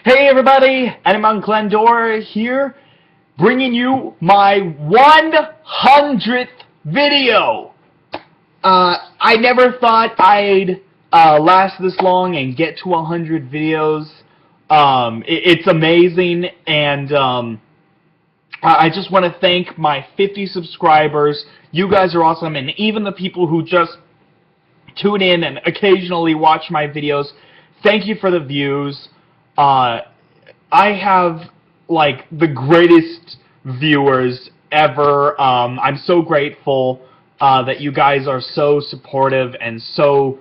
Hey everybody, Animon Glendora here, bringing you my 100th video. I never thought I'd last this long and get to 100 videos. It's amazing, and I just want to thank my 50 subscribers. You guys are awesome, and even the people who just tune in and occasionally watch my videos, thank you for the views. I have, like, the greatest viewers ever. I'm so grateful that you guys are so supportive and so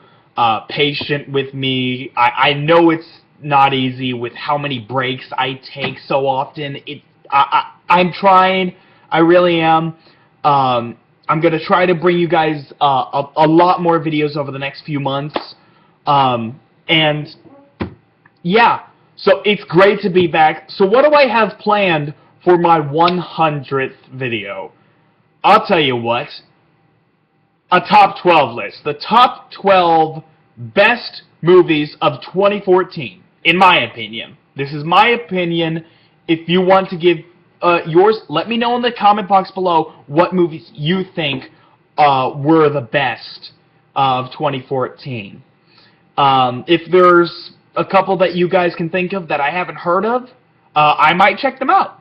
patient with me. I know it's not easy with how many breaks I take so often. I'm trying. I really am. I'm going to try to bring you guys a lot more videos over the next few months. And, yeah, so it's great to be back. So what do I have planned for my 100th video? I'll tell you what. A top 12 list. The top 12 best movies of 2014, in my opinion. This is my opinion. If you want to give yours, let me know in the comment box below what movies you think were the best of 2014. If there's a couple that you guys can think of that I haven't heard of, I might check them out.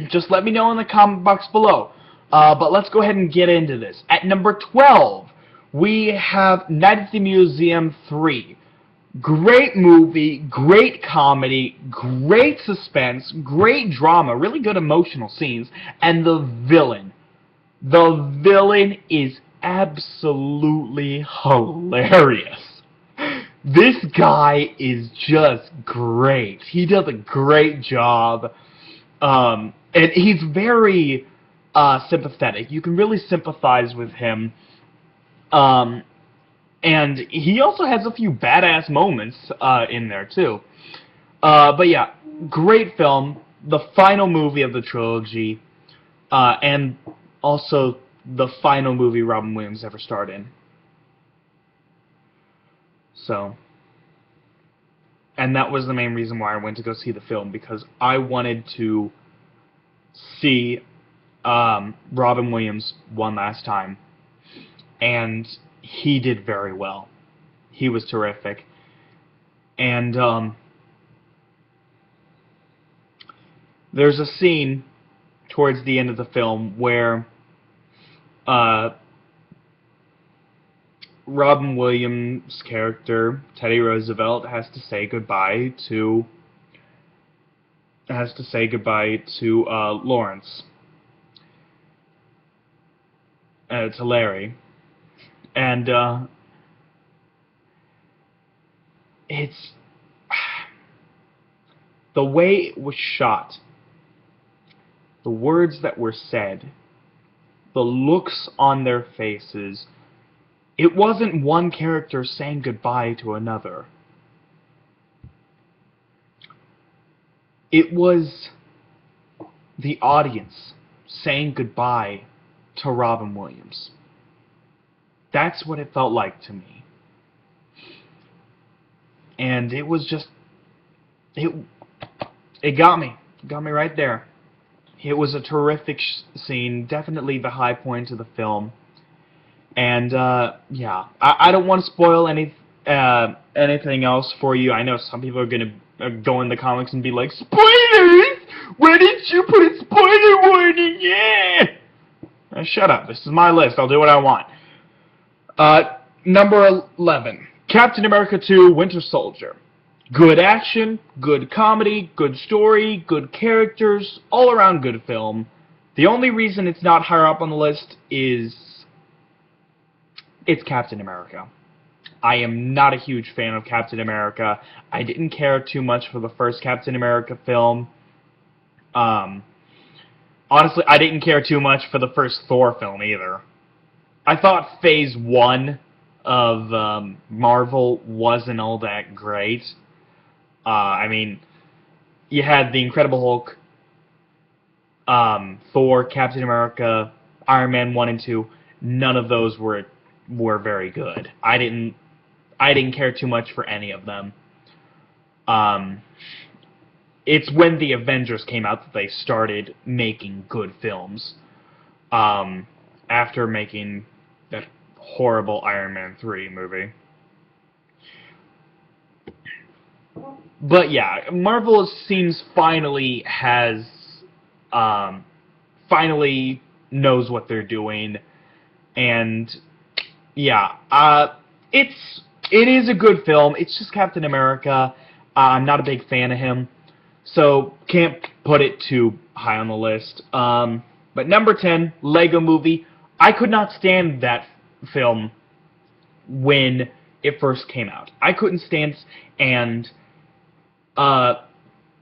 Just let me know in the comment box below. But let's go ahead and get into this. At number 12, we have Night at the Museum 3. Great movie, great comedy, great suspense, great drama, really good emotional scenes, and the villain. The villain is absolutely hilarious. This guy is just great. He does a great job. And he's very sympathetic. You can really sympathize with him. And he also has a few badass moments in there, too. But yeah, great film. The final movie of the trilogy. And also the final movie Robin Williams ever starred in. So, and that was the main reason why I went to go see the film, because I wanted to see Robin Williams one last time. And he did very well. He was terrific. And there's a scene towards the end of the film where Robin Williams' character, Teddy Roosevelt, has to say goodbye to Lawrence, to Larry. And it's the way it was shot, the words that were said, the looks on their faces. It wasn't one character saying goodbye to another. It was the audience saying goodbye to Robin Williams. That's what it felt like to me. And it was just, it got me. It got me right there. It was a terrific scene, definitely the high point of the film. And, yeah, I don't want to spoil anything else for you. I know some people are going to go in the comics and be like, spoilers! Why didn't you put a spoiler warning? Yeah! Shut up. This is my list. I'll do what I want. Number 11, Captain America 2, Winter Soldier. Good action, good comedy, good story, good characters, all around good film. The only reason it's not higher up on the list is it's Captain America. I am not a huge fan of Captain America. I didn't care too much for the first Captain America film. Honestly, I didn't care too much for the first Thor film either. I thought Phase 1 of Marvel wasn't all that great. I mean, you had The Incredible Hulk, Thor, Captain America, Iron Man 1 and 2. None of those were very good. I didn't care too much for any of them. it's when the Avengers came out that they started making good films. After making that horrible Iron Man 3 movie. But yeah, Marvel seems finally finally knows what they're doing, and yeah, it is a good film. It's just Captain America. I'm not a big fan of him, so can't put it too high on the list. But number 10, Lego Movie. I could not stand that film when it first came out. I couldn't stand, and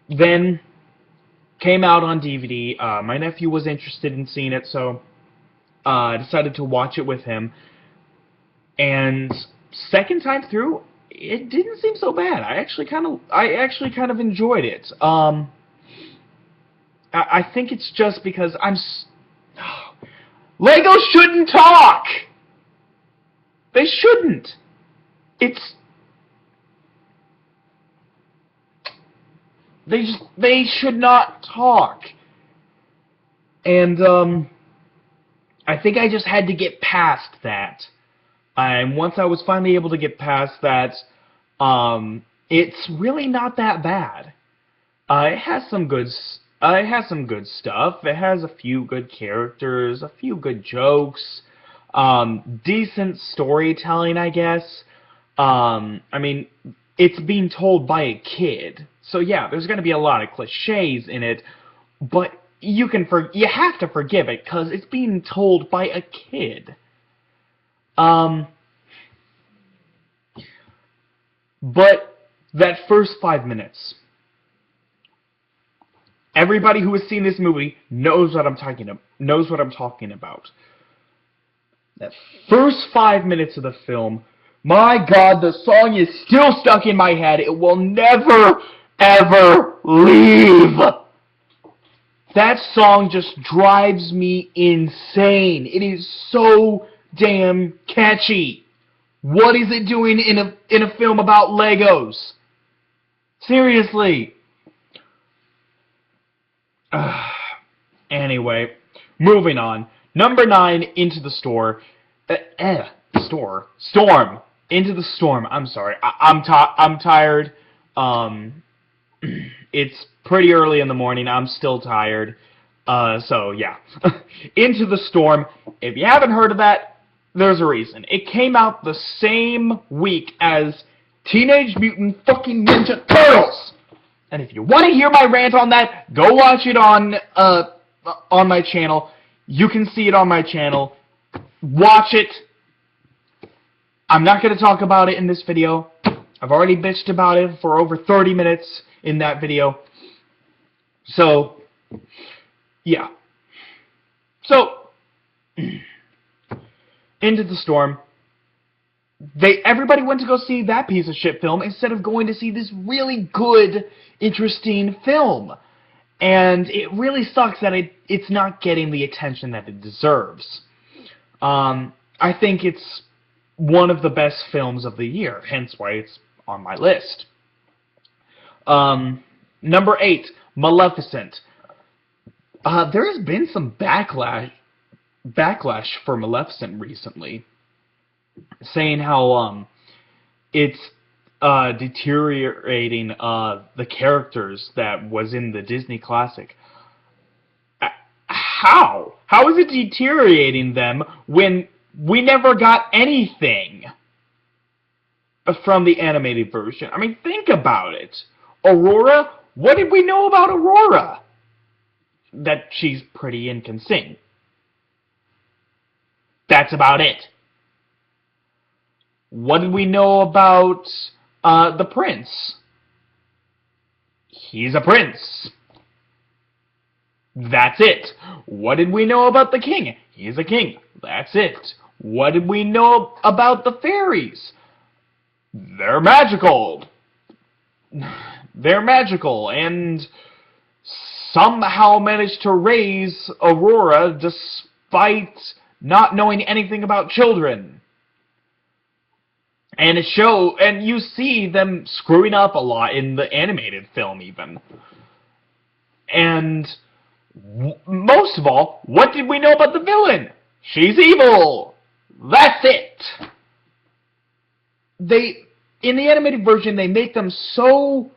then came out on DVD. My nephew was interested in seeing it, so I decided to watch it with him. And second time through, it didn't seem so bad. I actually kind of enjoyed it. I think it's just because Lego shouldn't talk. They shouldn't. They should not talk. And I think I just had to get past that. And once I was finally able to get past that, it's really not that bad. It has some good stuff. It has a few good characters, a few good jokes, decent storytelling, I guess. I mean, it's being told by a kid, so yeah, there's going to be a lot of cliches in it, but you have to forgive it because it's being told by a kid. But that first 5 minutes, everybody who has seen this movie knows what I'm talking about. That first 5 minutes of the film, my God, the song is still stuck in my head. It will never, ever leave. That song just drives me insane. It is so damn catchy. What is it doing in a film about Legos? Seriously. Anyway, moving on. Number 9, Into the Storm. Storm. Into the Storm. I'm sorry. I'm tired. It's pretty early in the morning. I'm still tired. So, yeah. Into the Storm. If you haven't heard of that, there's a reason. It came out the same week as Teenage Mutant fucking Ninja Turtles! And if you want to hear my rant on that, go watch it on my channel. You can see it on my channel. Watch it. I'm not going to talk about it in this video. I've already bitched about it for over 30 minutes in that video. So, yeah. So, Into the Storm. Everybody went to go see that piece of shit film instead of going to see this really good, interesting film. And it really sucks that it's not getting the attention that it deserves. I think it's one of the best films of the year, hence why it's on my list. Number 8, Maleficent. There has been some backlash for Maleficent recently, saying how it's deteriorating the characters that was in the Disney classic. How? How is it deteriorating them when we never got anything from the animated version? I mean, think about it. Aurora, what did we know about Aurora? That she's pretty and can sing. That's about it. What did we know about the prince? He's a prince. That's it. What did we know about the king? He's a king. That's it. What did we know about the fairies? They're magical. They're magical and somehow managed to raise Aurora despite not knowing anything about children. And you see them screwing up a lot in the animated film even. And most of all, what did we know about the villain? She's evil. That's it. In the animated version, they make them so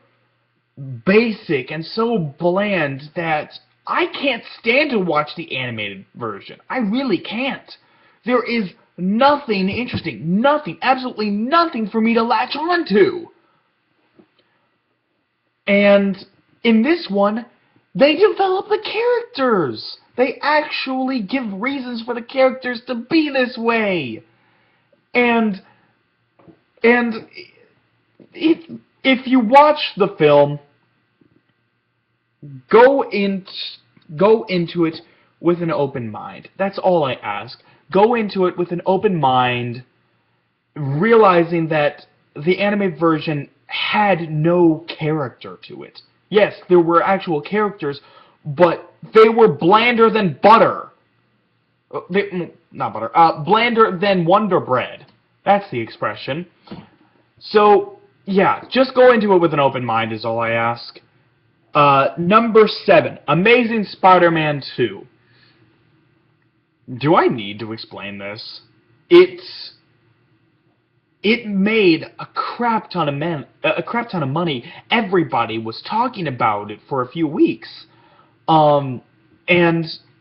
basic and so bland that I can't stand to watch the animated version. I really can't. There is nothing interesting, nothing, absolutely nothing for me to latch on to. And in this one, they develop the characters. They actually give reasons for the characters to be this way. And if you watch the film, go into it with an open mind. That's all I ask. Go into it with an open mind, realizing that the anime version had no character to it. Yes, there were actual characters, but they were blander than butter. Not butter. Blander than Wonder Bread. That's the expression. So, yeah, just go into it with an open mind is all I ask. Number 7, Amazing Spider-Man 2. Do I need to explain this? It made a crap ton of money. Everybody was talking about it for a few weeks. And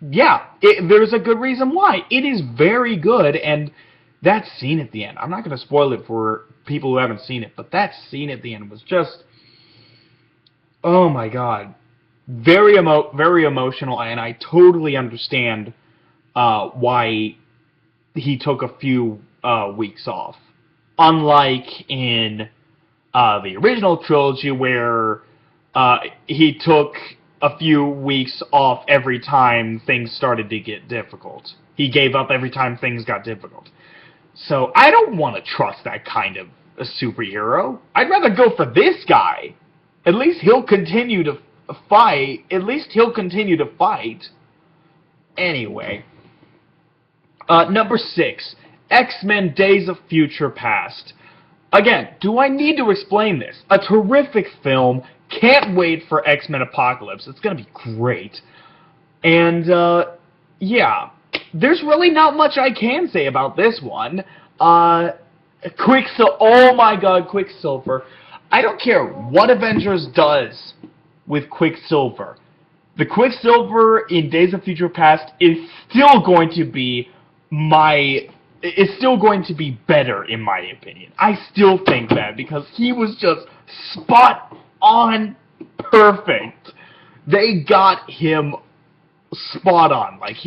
yeah, there's a good reason why. It is very good, and that scene at the end, I'm not going to spoil it for people who haven't seen it, but that scene at the end was just, oh my god, very emotional, and I totally understand why he took a few weeks off. Unlike in the original trilogy, where he took a few weeks off every time things started to get difficult. He gave up every time things got difficult. So I don't want to trust that kind of a superhero. I'd rather go for this guy. At least he'll continue to fight. Anyway. Number 6. X-Men Days of Future Past. Again, do I need to explain this? A terrific film. Can't wait for X-Men Apocalypse. It's going to be great. And, yeah. There's really not much I can say about this one. Quicksilver. Oh my god, Quicksilver. I don't care what Avengers does with Quicksilver. The Quicksilver in Days of Future Past is still going to be better, in my opinion. I still think that, because he was just spot on perfect. They got him spot on. Like,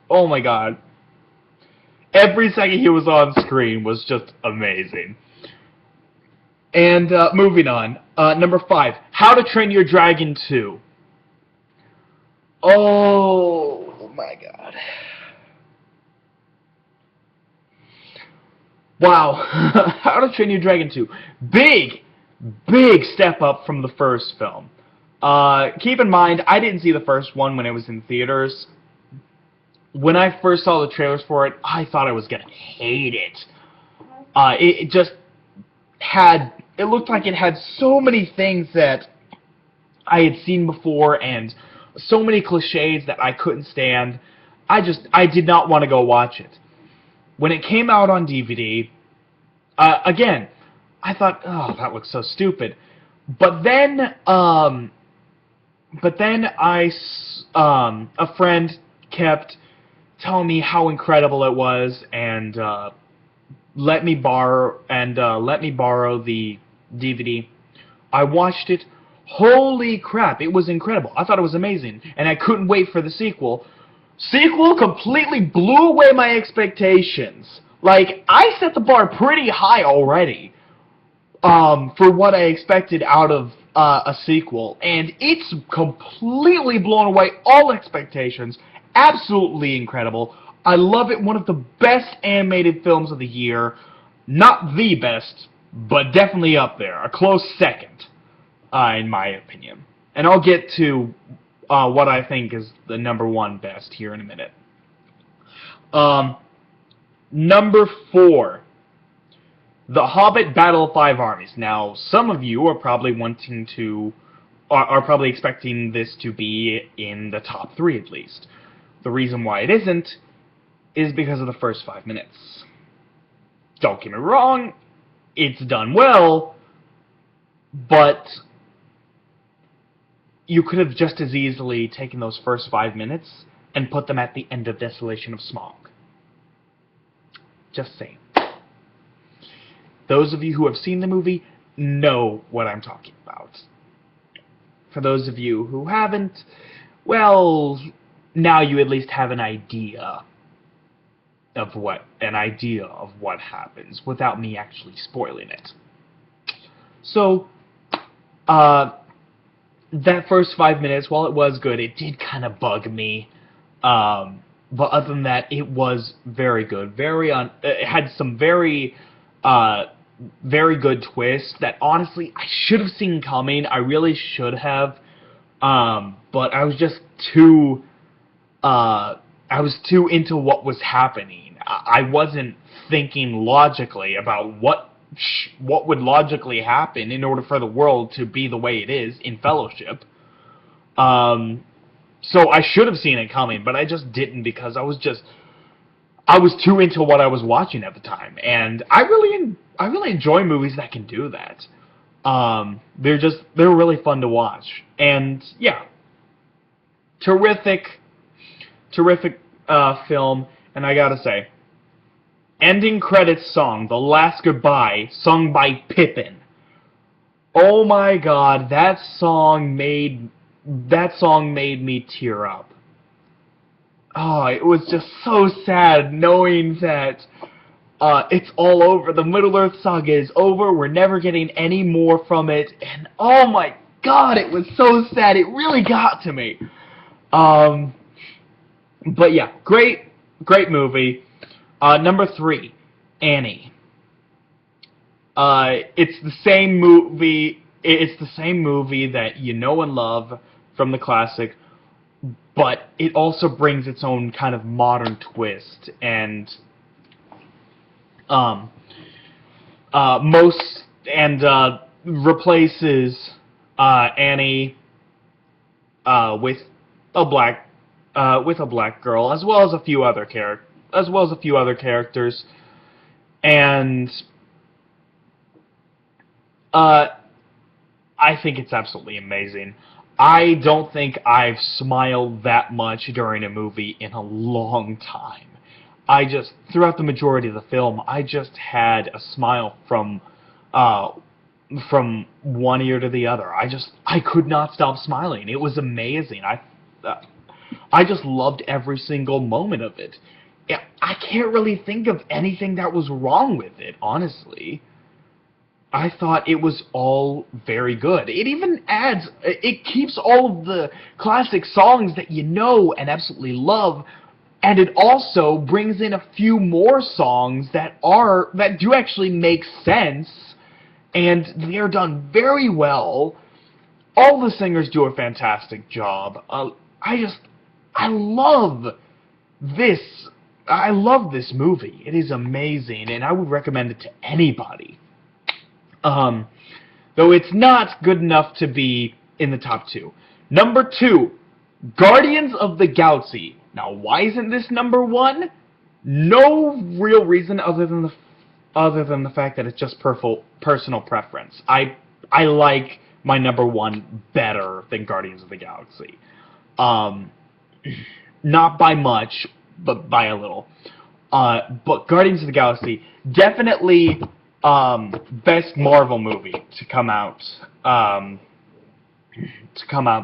oh my god. Every second he was on screen was just amazing. And, moving on. Number 5. How to Train Your Dragon 2. Oh my god. Wow. How to Train Your Dragon 2. Big step up from the first film. Keep in mind, I didn't see the first one when it was in theaters. When I first saw the trailers for it, I thought I was gonna hate it. It just had, it looked like it had so many things that I had seen before, and so many cliches that I couldn't stand. I did not want to go watch it. When it came out on DVD, again, I thought, oh, that looks so stupid. But then a friend kept telling me how incredible it was, and let me borrow the DVD. I watched it. Holy crap, it was incredible. I thought it was amazing, and I couldn't wait for the sequel. Sequel completely blew away my expectations. Like, I set the bar pretty high already for what I expected out of a sequel, and it's completely blown away all expectations. Absolutely incredible. I love it. One of the best animated films of the year. Not the best, but definitely up there. A close second, in my opinion. And I'll get to what I think is the number 1 best here in a minute. Number 4. The Hobbit Battle of Five Armies. Now, some of you are probably wanting to are probably expecting this to be in the top 3 at least. The reason why it isn't is because of the first 5 minutes. Don't get me wrong, it's done well, but you could have just as easily taken those first 5 minutes and put them at the end of Desolation of Smog. Just saying. Those of you who have seen the movie know what I'm talking about. For those of you who haven't, well, now you at least have an idea of what happens without me actually spoiling it. So, that first 5 minutes, while it was good, it did kind of bug me. But other than that, it was very good. It had some very good twists that honestly I should have seen coming. I really should have. But I was just too into what was happening. I wasn't thinking logically about what would logically happen in order for the world to be the way it is in Fellowship. So I should have seen it coming, but I just didn't because I was too into what I was watching at the time. And I really enjoy movies that can do that. They're really fun to watch. And yeah, terrific film. And I gotta say, ending credits song, The Last Goodbye, sung by Pippin. Oh my God, that song made me tear up. Oh, it was just so sad knowing that it's all over. The Middle-earth saga is over. We're never getting any more from it. And oh my God, it was so sad. It really got to me. But yeah, great movie. Number 3, Annie. It's the same movie. It's the same movie that you know and love from the classic, but it also brings its own kind of modern twist and replaces Annie with a black girl, as well as a few other characters, and I think it's absolutely amazing. I don't think I've smiled that much during a movie in a long time. Throughout the majority of the film, I just had a smile from one ear to the other. I could not stop smiling. It was amazing. I just loved every single moment of it. I can't really think of anything that was wrong with it, honestly. I thought it was all very good. It keeps all of the classic songs that you know and absolutely love, and it also brings in a few more songs that do actually make sense, and they're done very well. All the singers do a fantastic job. I love this. I love this movie. It is amazing, and I would recommend it to anybody. Though it's not good enough to be in the top 2. Number 2, Guardians of the Galaxy. Now, why isn't this number 1? No real reason other than the fact that it's just personal preference. I like my number 1 better than Guardians of the Galaxy. Not by much, but by a little. But Guardians of the Galaxy, definitely best Marvel movie to come out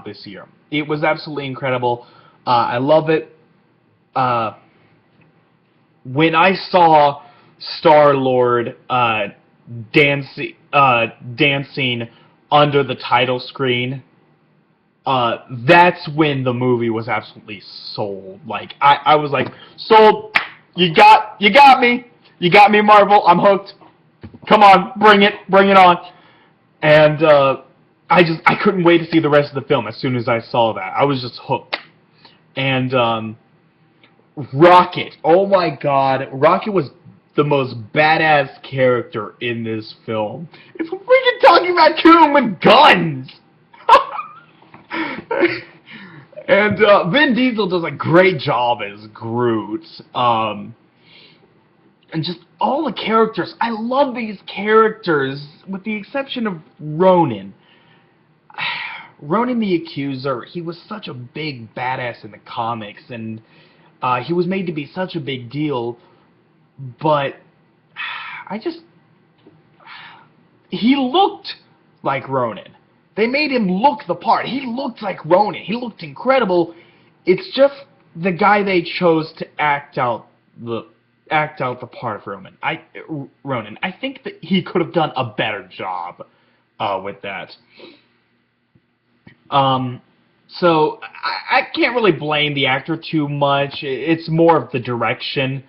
this year. It was absolutely incredible. I love it. When I saw Star-Lord dancing under the title screen, that's when the movie was absolutely sold. Like I was like, sold. You got me. You got me, Marvel. I'm hooked. Come on, bring it on. And I couldn't wait to see the rest of the film as soon as I saw that. I was just hooked. And Rocket, oh my God, Rocket was the most badass character in this film. It's a freaking talking raccoon with guns. And Vin Diesel does a great job as Groot. And just all the characters. I love these characters, with the exception of Ronan. Ronan the Accuser, he was such a big badass in the comics, and he was made to be such a big deal, but he looked like Ronan. They made him look the part. He looked like Ronan. He looked incredible. It's just the guy they chose to act out the part of Ronan. I think that he could have done a better job with that. So I can't really blame the actor too much. It's more of the direction.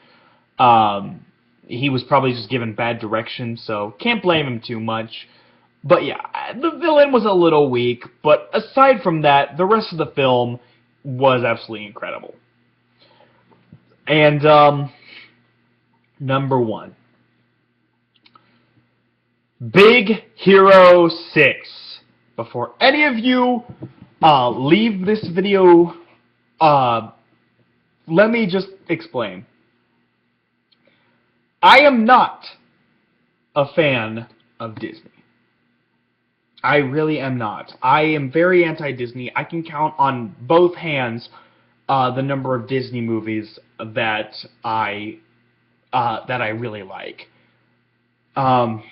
He was probably just given bad direction, so can't blame him too much. But yeah, the villain was a little weak, but aside from that, the rest of the film was absolutely incredible. And number 1, Big Hero 6. Before any of you leave this video, let me just explain. I am not a fan of Disney. I really am not. I am very anti-Disney. I can count on both hands the number of Disney movies that I really like. And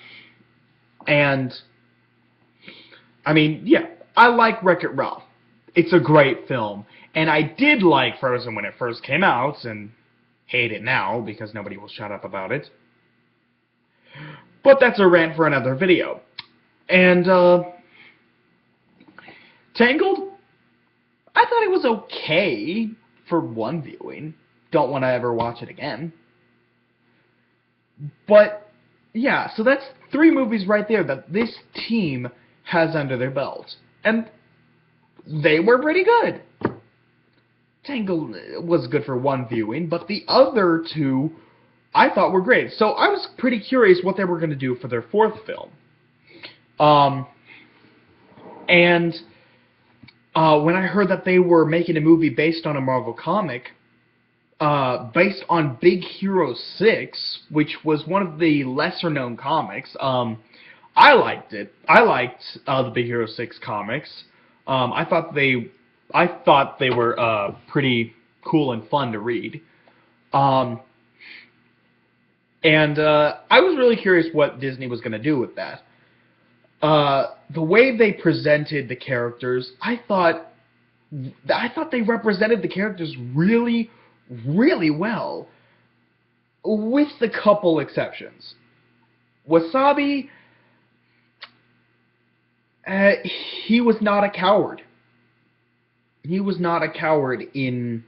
I mean, yeah, I like Wreck-It Ralph. It's a great film, and I did like Frozen when it first came out, and hate it now because nobody will shut up about it. But that's a rant for another video. And Tangled, I thought it was okay for one viewing. Don't want to ever watch it again. But yeah, so that's 3 movies right there that this team has under their belt, and they were pretty good. Tangled was good for one viewing, but the other 2 I thought were great. So I was pretty curious what they were going to do for their 4th film. And when I heard that they were making a movie based on a Marvel comic, based on Big Hero 6, which was one of the lesser-known comics, I liked it. I liked the Big Hero 6 comics. I thought they were pretty cool and fun to read. And I was really curious what Disney was going to do with that. The way they presented the characters, I thought they represented the characters really, really well, with a couple exceptions. Wasabi, he was not a coward. He was not a coward in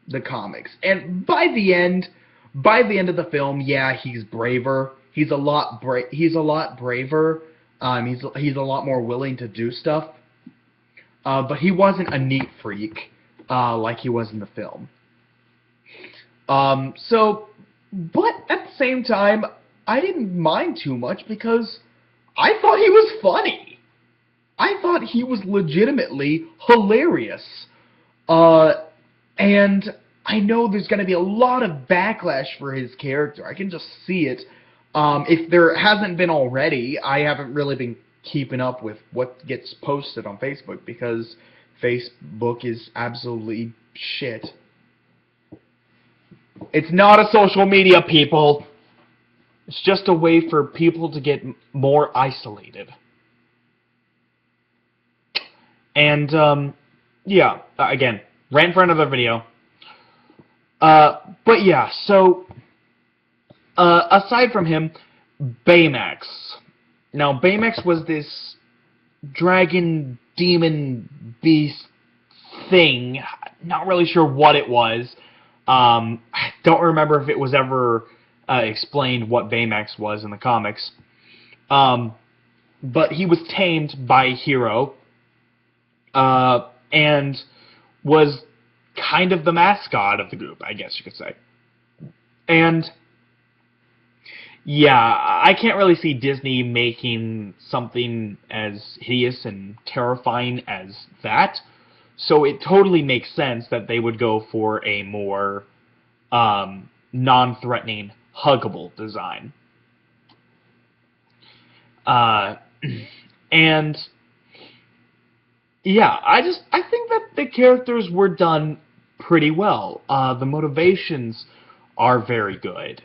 the comics. And by the end of the film, yeah, he's braver. He's a lot braver. He's a lot more willing to do stuff. But he wasn't a neat freak like he was in the film. But at the same time, I didn't mind too much because I thought he was funny. I thought he was legitimately hilarious. And I know there's going to be a lot of backlash for his character. I can just see it. If there hasn't been already, I haven't really been keeping up with what gets posted on Facebook because Facebook is absolutely shit. It's not a social media, people. It's just a way for people to get more isolated. And, yeah, again, rant for another video. But yeah, so, aside from him, Baymax. Now, Baymax was this dragon, demon, beast thing. Not really sure what it was. I don't remember if it was ever explained what Baymax was in the comics. But he was tamed by Hero, and was kind of the mascot of the group, I guess you could say. And yeah, I can't really see Disney making something as hideous and terrifying as that. So it totally makes sense that they would go for a more non-threatening, huggable design. And yeah, I think that the characters were done pretty well. The motivations are very good.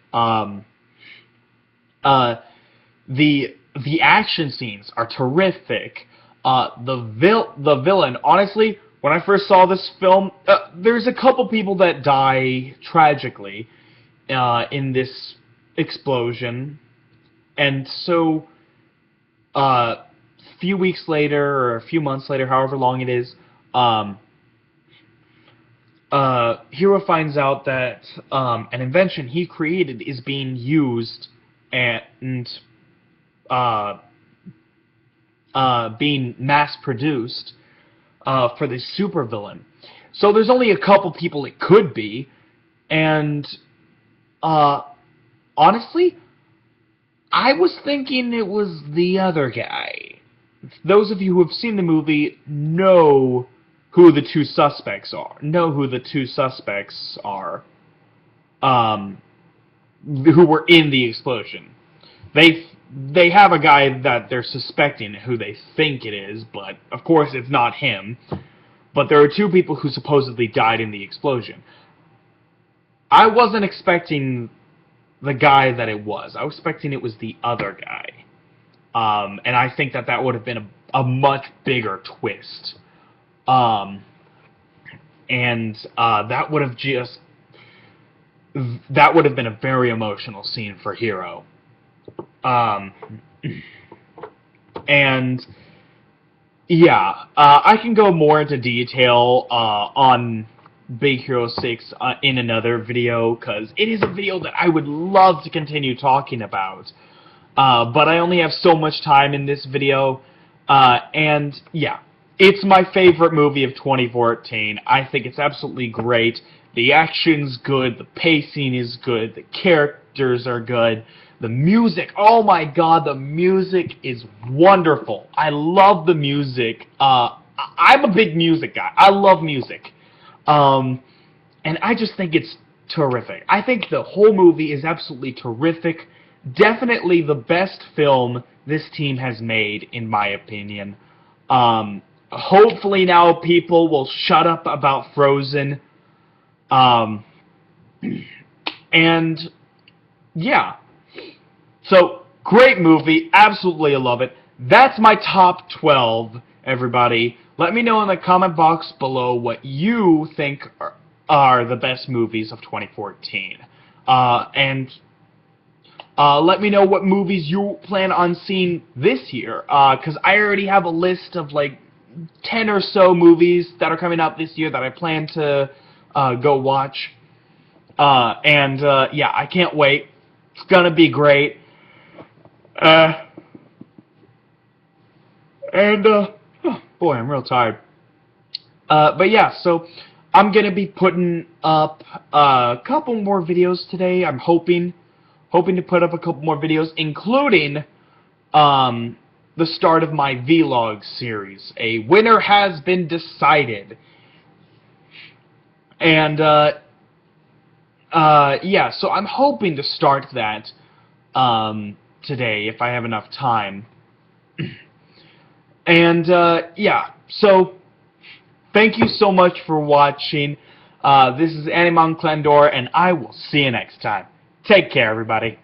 The action scenes are terrific. The villain, honestly, when I first saw this film, there's a couple people that die tragically in this explosion, and so a few weeks later or a few months later, however long it is, Hero finds out that an invention he created is being used and being mass-produced for the supervillain. So there's only a couple people it could be, and honestly, I was thinking it was the other guy. Those of you who have seen the movie know who the two suspects are. Who were in the explosion. They have a guy that they're suspecting who they think it is, but of course it's not him. But there are two people who supposedly died in the explosion. I wasn't expecting the guy that it was. I was expecting it was the other guy. And I think that would have been a much bigger twist. And that would have been a very emotional scene for Hero. And yeah, I can go more into detail on Big Hero 6 in another video, because it is a video that I would love to continue talking about. But I only have so much time in this video, and yeah, it's my favorite movie of 2014. I think it's absolutely great. The action's good, the pacing is good, the characters are good, the music, oh my god, the music is wonderful. I love the music. I'm a big music guy. I love music. And I just think it's terrific. I think the whole movie is absolutely terrific. Definitely the best film this team has made, in my opinion. Hopefully now people will shut up about Frozen. And yeah. So, great movie. Absolutely love it. That's my top 12, everybody. Let me know in the comment box below what you think are the best movies of 2014. And let me know what movies you plan on seeing this year. Because I already have a list of like 10 or so movies that are coming out this year that I plan to go watch. Yeah, I can't wait. It's gonna be great. Boy, I'm real tired. But yeah, so I'm gonna be putting up a couple more videos today. I'm hoping to put up a couple more videos, including the start of my vlog series. A winner has been decided. And yeah, so I'm hoping to start that today if I have enough time. And yeah, so thank you so much for watching. This is Animon Clandor, and I will see you next time. Take care, everybody.